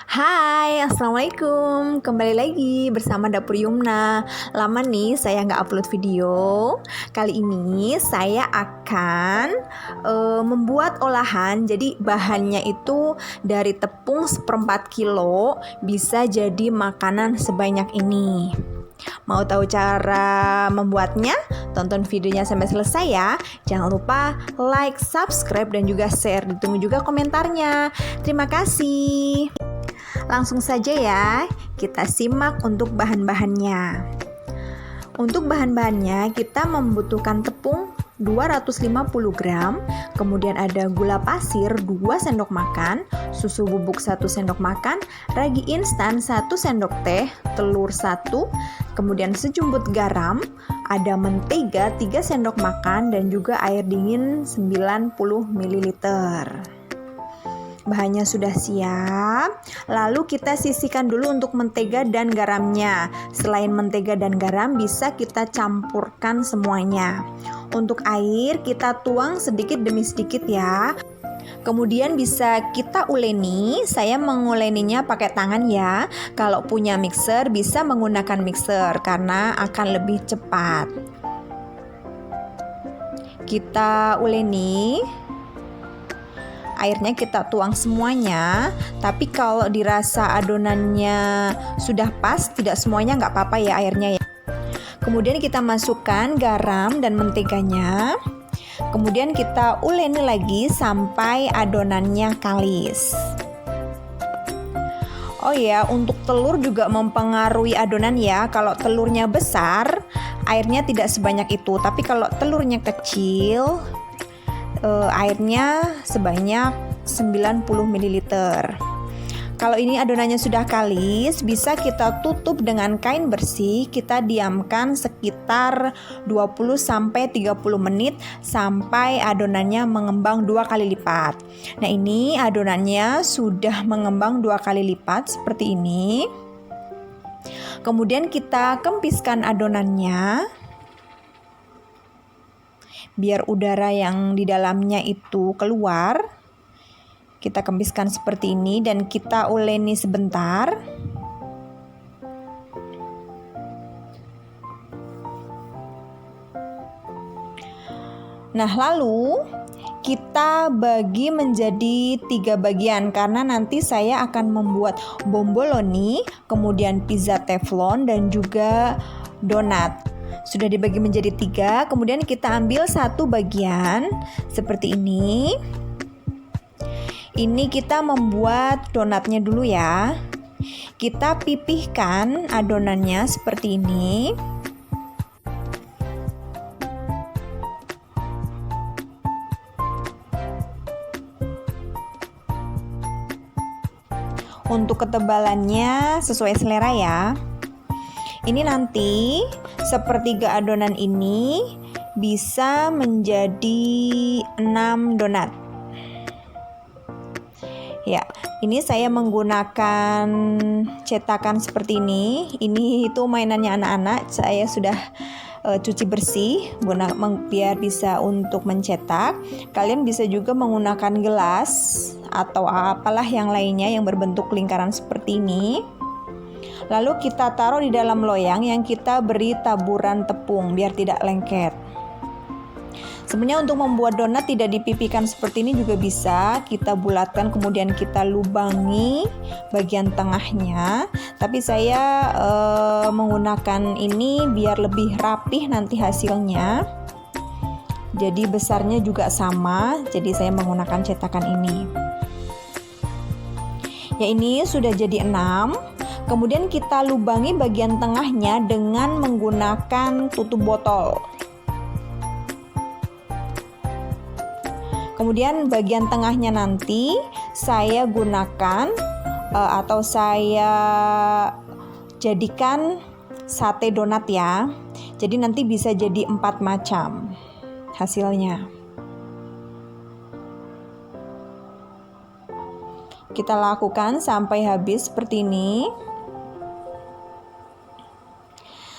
Hai, Assalamualaikum. Kembali lagi bersama Dapur Yumna. Lama nih saya nggak upload video. Kali ini saya akan membuat olahan. Jadi bahannya itu dari tepung 1/4 kilo, bisa jadi makanan sebanyak ini. Mau tahu cara membuatnya? Tonton videonya sampai selesai ya. Jangan lupa like, subscribe, dan juga share. Ditunggu juga komentarnya. Terima kasih. Langsung saja ya, kita simak untuk bahan-bahannya. Untuk bahan-bahannya kita membutuhkan tepung 250 gram, kemudian ada gula pasir 2 sendok makan, susu bubuk 1 sendok makan, ragi instan 1 sendok teh, telur 1, kemudian sejumput garam, ada mentega 3 sendok makan, dan juga air dingin 90 ml. Bahannya sudah siap, lalu kita sisihkan dulu untuk mentega dan garamnya. Selain mentega dan garam, bisa kita campurkan semuanya. Untuk air, kita tuang sedikit demi sedikit ya. Kemudian bisa kita uleni. Saya menguleninya pakai tangan ya. Kalau punya mixer, bisa menggunakan mixer karena akan lebih cepat. Kita uleni. Airnya kita tuang semuanya, tapi kalau dirasa adonannya sudah pas, tidak semuanya nggak apa-apa ya airnya ya. Kemudian kita masukkan garam dan menteganya, kemudian kita uleni lagi sampai adonannya kalis. Oh ya, untuk telur juga mempengaruhi adonan ya. Kalau telurnya besar, airnya tidak sebanyak itu, tapi kalau telurnya kecil, airnya sebanyak 90 ml. Kalau ini adonannya sudah kalis, bisa kita tutup dengan kain bersih. Kita diamkan sekitar 20-30 menit sampai adonannya mengembang 2 kali lipat. Nah, ini adonannya sudah mengembang 2 kali lipat seperti ini. Kemudian kita kempiskan adonannya, biar udara yang di dalamnya itu keluar. Kita kempiskan seperti ini dan kita uleni sebentar. Nah, lalu kita bagi menjadi 3 bagian karena nanti saya akan membuat bomboloni, kemudian pizza teflon, dan juga donat. Sudah dibagi menjadi 3, kemudian kita ambil 1 bagian seperti ini. Ini kita membuat donatnya dulu ya. Kita pipihkan adonannya seperti ini. Untuk ketebalannya sesuai selera ya. Ini nanti sepertiga adonan ini bisa menjadi 6 donat. Ya, ini saya menggunakan cetakan seperti ini. Ini itu mainannya anak-anak. Saya sudah cuci bersih biar bisa untuk mencetak. Kalian bisa juga menggunakan gelas atau apalah yang lainnya yang berbentuk lingkaran seperti ini. Lalu kita taruh di dalam loyang yang kita beri taburan tepung biar tidak lengket. Sebenarnya untuk membuat donat tidak dipipihkan seperti ini juga bisa. Kita bulatkan kemudian kita lubangi bagian tengahnya. Tapi saya menggunakan ini biar lebih rapih nanti hasilnya. Jadi besarnya juga sama. Jadi saya menggunakan cetakan ini. Ya, ini sudah jadi 6. Kemudian kita lubangi bagian tengahnya dengan menggunakan tutup botol. Kemudian bagian tengahnya nanti saya gunakan atau saya jadikan sate donat ya. Jadi nanti bisa jadi 4 macam hasilnya. Kita lakukan sampai habis seperti ini.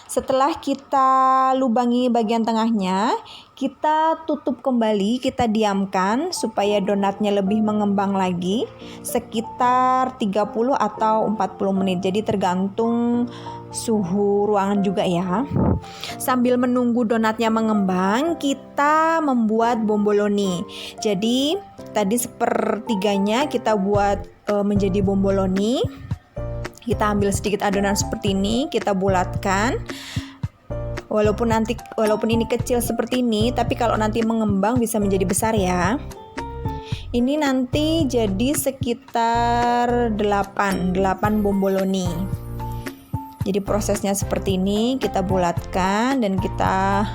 Setelah kita lubangi bagian tengahnya, Kita tutup kembali, kita diamkan supaya donatnya lebih mengembang lagi sekitar 30 atau 40 menit. Jadi tergantung suhu ruangan juga ya. Sambil menunggu donatnya mengembang, kita membuat bomboloni. Jadi tadi sepertiganya kita buat menjadi bomboloni. Kita ambil sedikit adonan seperti ini, kita bulatkan. Walaupun ini kecil seperti ini, tapi kalau nanti mengembang bisa menjadi besar ya. Ini nanti jadi sekitar 8 bomboloni. Jadi prosesnya seperti ini, kita bulatkan dan kita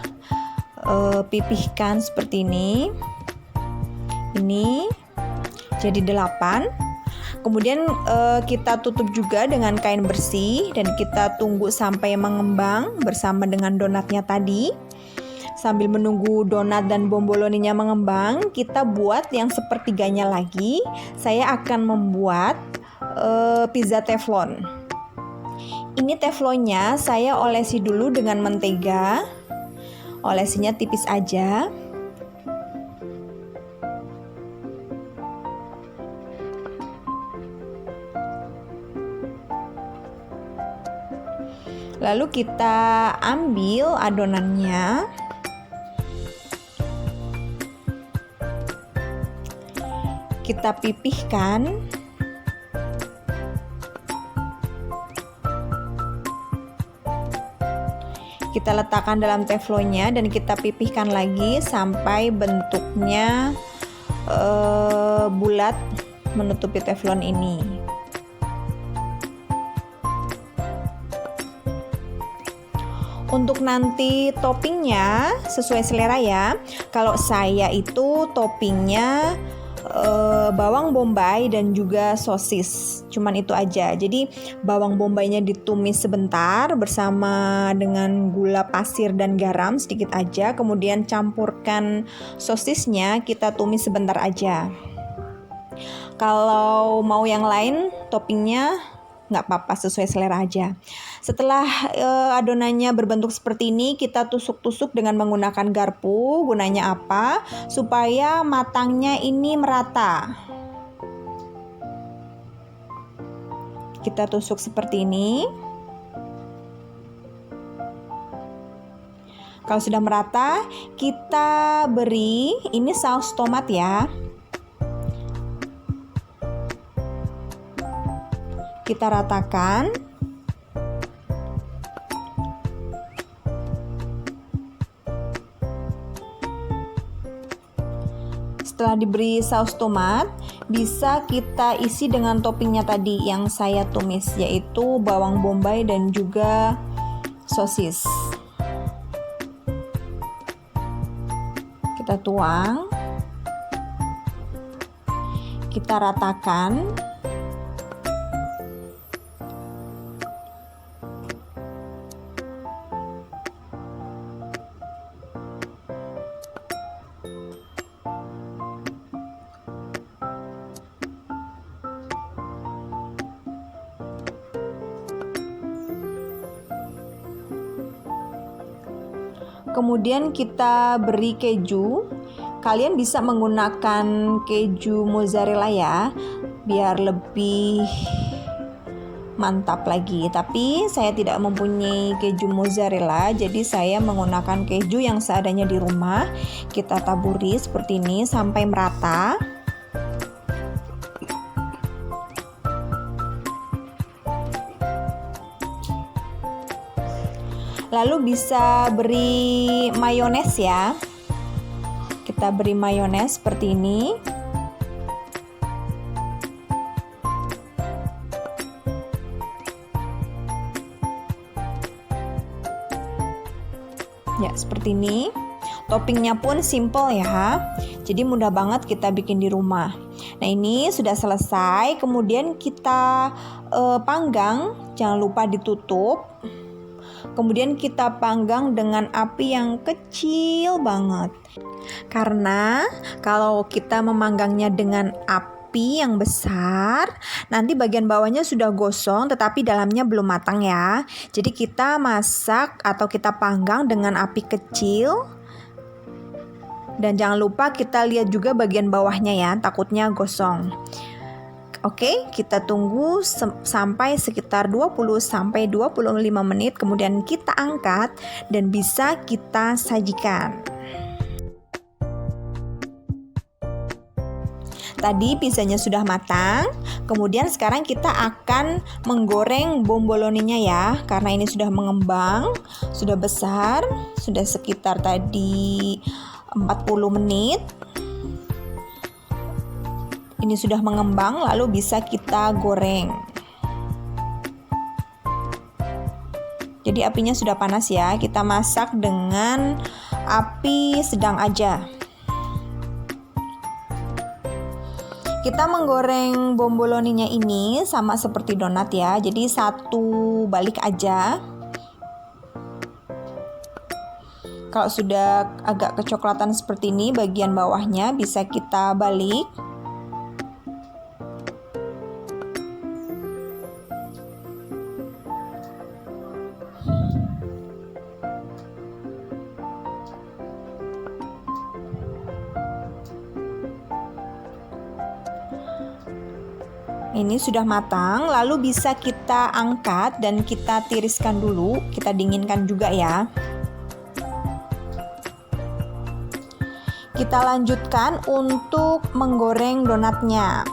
pipihkan seperti ini. Ini jadi 8. Kemudian kita tutup juga dengan kain bersih dan kita tunggu sampai mengembang bersama dengan donatnya tadi. Sambil menunggu donat dan bomboloninya mengembang, kita buat yang sepertiganya lagi. Saya akan membuat pizza teflon. Ini teflonnya saya olesi dulu dengan mentega. Olesinya tipis aja. Lalu kita ambil adonannya. Kita pipihkan. Kita letakkan dalam teflonnya dan kita pipihkan lagi sampai bentuknya bulat menutupi teflon ini. Untuk nanti toppingnya sesuai selera ya. Kalau saya itu toppingnya bawang bombay dan juga sosis. Cuman itu aja. Jadi bawang bombaynya ditumis sebentar bersama dengan gula pasir dan garam sedikit aja. Kemudian campurkan sosisnya, kita tumis sebentar aja. Kalau mau yang lain toppingnya nggak apa-apa, sesuai selera aja. Setelah adonannya berbentuk seperti ini, kita tusuk-tusuk dengan menggunakan garpu. Gunanya apa? Supaya matangnya ini merata. Kita tusuk seperti ini. Kalau sudah merata, kita beri ini saus tomat ya. Kita ratakan. Setelah diberi saus tomat, bisa kita isi dengan toppingnya tadi yang saya tumis, yaitu bawang bombay dan juga sosis. Kita tuang. Kita ratakan. Kemudian kita beri keju. Kalian bisa menggunakan keju mozzarella ya, biar lebih mantap lagi. Tapi saya tidak mempunyai keju mozzarella, jadi saya menggunakan keju yang seadanya di rumah. Kita taburi seperti ini sampai merata. Lalu bisa beri mayones ya. Kita beri mayones seperti ini. Ya, seperti ini. Toppingnya pun simple ya. Jadi mudah banget kita bikin di rumah. Nah, ini sudah selesai. Kemudian kita panggang, jangan lupa ditutup. Kemudian kita panggang dengan api yang kecil banget. Karena kalau kita memanggangnya dengan api yang besar, nanti bagian bawahnya sudah gosong tetapi dalamnya belum matang ya. Jadi kita masak atau kita panggang dengan api kecil Dan jangan lupa kita lihat juga bagian bawahnya ya, takutnya gosong. Oke, kita tunggu sampai sekitar 20 sampai 25 menit, kemudian kita angkat dan bisa kita sajikan. Tadi pizzanya sudah matang, kemudian sekarang kita akan menggoreng bomboloninya ya, karena ini sudah mengembang, sudah besar, sudah sekitar tadi 40 menit. Ini sudah mengembang, lalu bisa kita goreng. Jadi apinya sudah panas ya, kita masak dengan api sedang aja. Kita menggoreng bomboloninya ini sama seperti donat ya, jadi satu balik aja. Kalau sudah agak kecoklatan seperti ini, bagian bawahnya bisa kita balik. Ini sudah matang, lalu bisa kita angkat dan kita tiriskan dulu, kita dinginkan juga ya. Kita lanjutkan untuk menggoreng donatnya.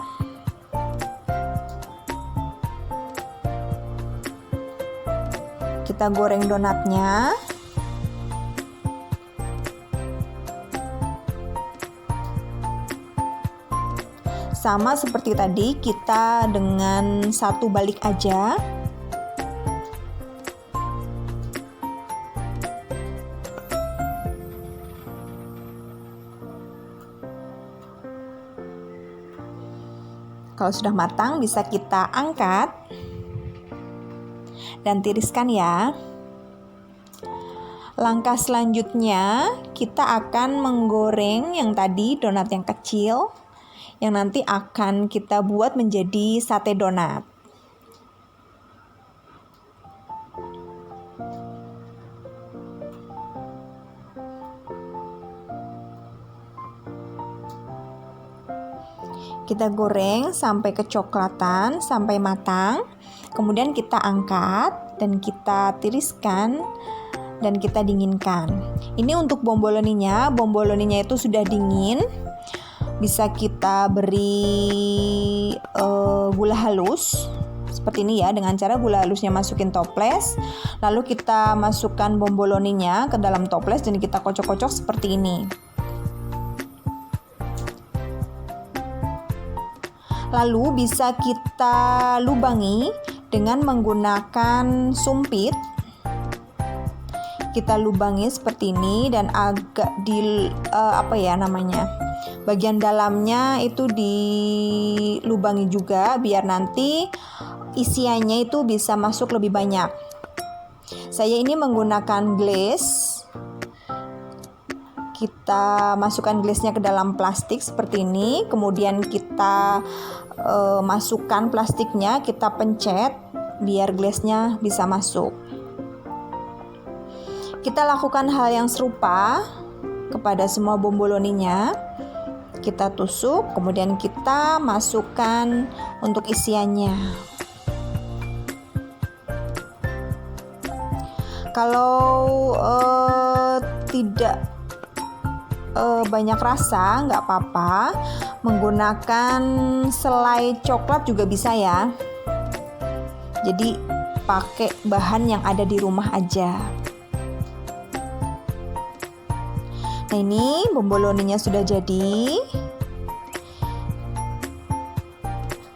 Kita goreng donatnya. Sama seperti tadi, kita dengan satu balik aja. Kalau sudah matang, bisa kita angkat dan tiriskan ya. Langkah selanjutnya, kita akan menggoreng yang tadi donat yang kecil, yang nanti akan kita buat menjadi sate donat. Kita goreng sampai kecoklatan, sampai matang. Kemudian kita angkat dan kita tiriskan dan kita dinginkan. Ini untuk bomboloninya itu sudah dingin. Bisa kita beri gula halus seperti ini ya, dengan cara gula halusnya masukin toples, lalu kita masukkan bomboloninya ke dalam toples dan kita kocok-kocok seperti ini. Lalu bisa kita lubangi dengan menggunakan sumpit. Kita lubangi seperti ini dan agak bagian dalamnya itu dilubangi juga biar nanti isiannya itu bisa masuk lebih banyak. Saya ini menggunakan glaze. Kita masukkan glaze-nya ke dalam plastik seperti ini, kemudian kita masukkan plastiknya, kita pencet biar glaze-nya bisa masuk. Kita lakukan hal yang serupa kepada semua bomboloninya. Kita tusuk, kemudian kita masukkan untuk isiannya. Kalau tidak banyak rasa, nggak apa-apa, menggunakan selai coklat juga bisa ya. Jadi pakai bahan yang ada di rumah aja. Nah, ini bomboloninya sudah jadi.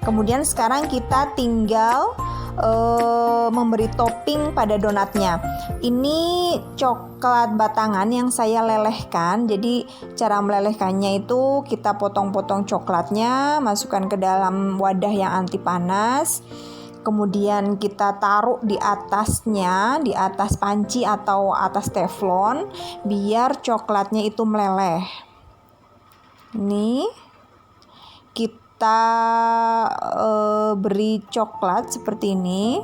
Kemudian sekarang kita tinggal memberi topping pada donatnya. Ini coklat batangan yang saya lelehkan. Jadi cara melelehkannya itu kita potong-potong coklatnya, masukkan ke dalam wadah yang anti panas. Kemudian kita taruh di atasnya, di atas panci atau atas teflon, biar coklatnya itu meleleh. Ini kita beri coklat seperti ini.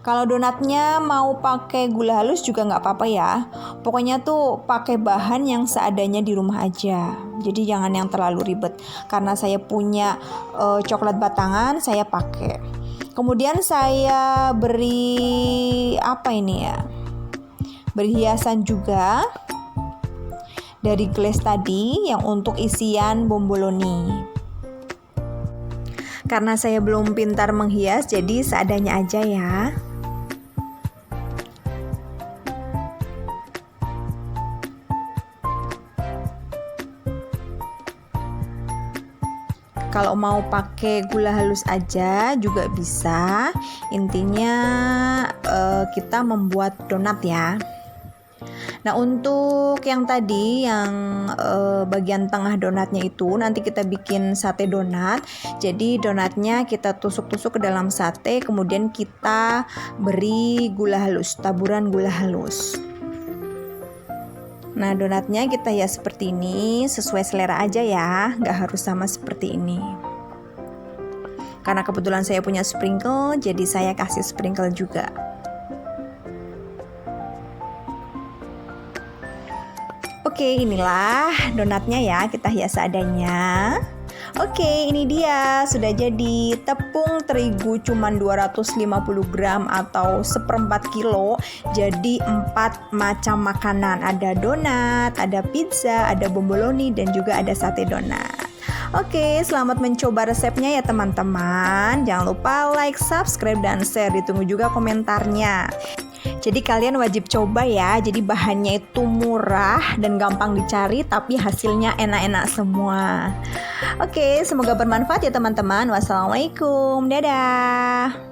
Kalau donatnya mau pakai gula halus juga nggak apa-apa ya. Pokoknya tuh pakai bahan yang seadanya di rumah aja. Jadi jangan yang terlalu ribet. Karena saya punya coklat batangan, saya pakai. Kemudian saya beri apa ini ya? Beri hiasan juga dari glaze tadi yang untuk isian bomboloni. Karena saya belum pintar menghias, jadi seadanya aja ya. Kalau mau pakai gula halus aja juga bisa. Intinya kita membuat donat ya. Nah, untuk yang tadi yang bagian tengah donatnya itu nanti kita bikin sate donat. Jadi donatnya kita tusuk-tusuk ke dalam sate, kemudian kita beri gula halus, taburan gula halus. Nah, donatnya kita hias seperti ini, sesuai selera aja ya, nggak harus sama seperti ini. Karena kebetulan saya punya sprinkle, jadi saya kasih sprinkle juga. Oke, inilah donatnya ya, kita hias seadanya. Oke, ini dia sudah jadi. Tepung terigu cuman 250 gram atau 1/4 kilo. Jadi 4 macam makanan. Ada donat, ada pizza, ada bomboloni, dan juga ada sate donat. Oke, selamat mencoba resepnya ya teman-teman. Jangan lupa like, subscribe, dan share. Ditunggu juga komentarnya. Jadi kalian wajib coba ya. Jadi bahannya itu murah dan gampang dicari, tapi hasilnya enak-enak semua. Oke, semoga bermanfaat ya teman-teman. Wassalamualaikum. Dadah.